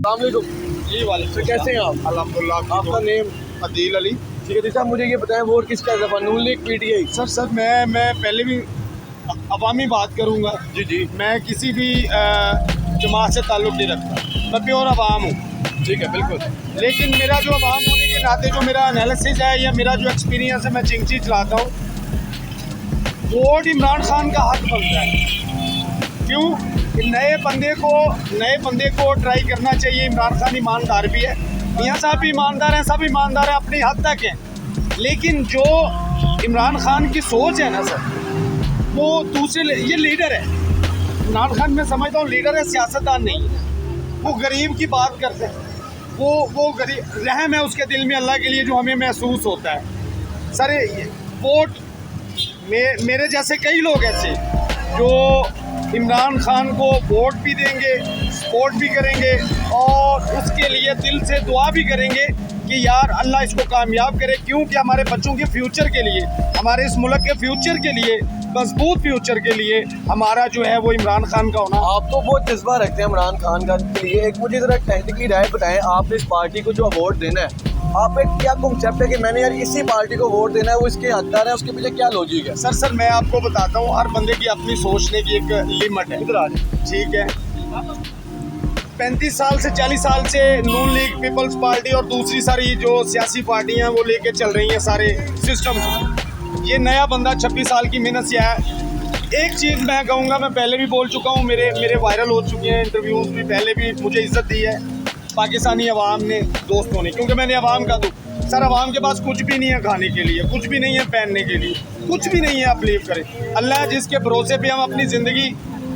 अस्सलाम वालेकुम। जी वाले सर कैसे हैं आप? अल्हम्दुलिल्लाह। आपका नेम? अदील अली। ठीक है जी साहब, मुझे ये बताएं वोट किसका है दफा, नून लीग पीटीआई? सर मैं पहले भी अवामी बात करूँगा। जी जी मैं किसी भी जमात से ताल्लुक़ नहीं रखता, मैं प्योर अवाम हूँ। ठीक है बिल्कुल। लेकिन मेरा जो अवाम होने के नाते जो मेरा एनालिसिस है या मेरा जो एक्सपीरियंस है, मैं चिंची चलाता हूँ। वोट इमरान खान का हक बनता है। क्यों? कि नए बंदे को ट्राई करना चाहिए। इमरान खान ईमानदार भी है, मियाँ साहब भी ईमानदार हैं, सब ईमानदार हैं, अपनी हद तक हैं। लेकिन जो इमरान खान की सोच है ना सर, वो दूसरे ये लीडर है। इमरान खान मैं समझता हूँ लीडर है, सियासतदान नहीं है। वो गरीब की बात करते हैं, वो गरीब रहम है उसके दिल में अल्लाह के लिए, जो हमें महसूस होता है। सर वोट मेरे जैसे कई लोग ऐसे जो इमरान खान को वोट भी देंगे, सपोर्ट भी करेंगे और उसके लिए दिल से दुआ भी करेंगे कि यार अल्लाह इसको कामयाब करे। क्योंकि हमारे बच्चों के फ्यूचर के लिए, हमारे इस मुल्क के फ्यूचर के लिए, मजबूत फ्यूचर के लिए हमारा जो है वो इमरान खान का होना। आप तो बहुत जज्बा रखते हैं इमरान खान का के लिए, एक मुझे ज़रा टेक्निकली राय बताएं, आपने इस पार्टी को जो अवार्ड देना है, आप एक क्या कॉन्सेप्ट है कि मैंने यार इसी पार्टी को वोट देना है, वो इसके हकदार है, उसके पीछे क्या लॉजिक है? सर मैं आपको बताता हूँ, हर बंदे की अपनी सोचने की एक लिमिट है। इधर आ जाए। ठीक है, 35 साल से 40 साल से नून लीग, पीपल्स पार्टी और दूसरी सारी जो सियासी पार्टियां वो लेके चल रही हैं सारे सिस्टम। ये नया बंदा 26 साल की मेहनत से आया। एक चीज़ मैं कहूँगा, मैं पहले भी बोल चुका हूँ, मेरे वायरल हो चुके हैं इंटरव्यूज़ भी, पहले भी मुझे इज्जत दी है पाकिस्तानी अवाम ने, दोस्तों ने, क्योंकि मैंने अवाम का दूँ। सर अवाम के पास कुछ भी नहीं है खाने के लिए, कुछ भी नहीं है पहनने के लिए, कुछ भी नहीं है। आप बिलीव करें, अल्लाह जिसके भरोसे पे हम अपनी ज़िंदगी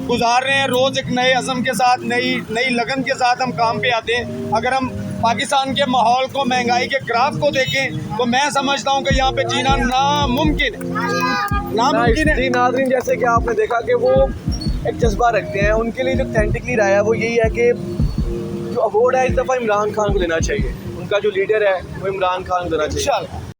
गुजार रहे हैं, रोज़ एक नए अज़म के साथ, नई लगन के साथ हम काम पे आते हैं। अगर हम पाकिस्तान के माहौल को, महंगाई के ग्राफ को देखें तो मैं समझता हूँ कि यहाँ पे जीना नामुमकिन है। जी नाज़रीन, जैसे कि आपने देखा कि वो एक जज्बा रखते हैं, उनके लिए जो ऑथेंटिकली राय है वो यही है कि जो अवार्ड है इस दफ़ा इमरान खान को देना चाहिए, उनका जो लीडर है वो इमरान खान को देना चाहिए।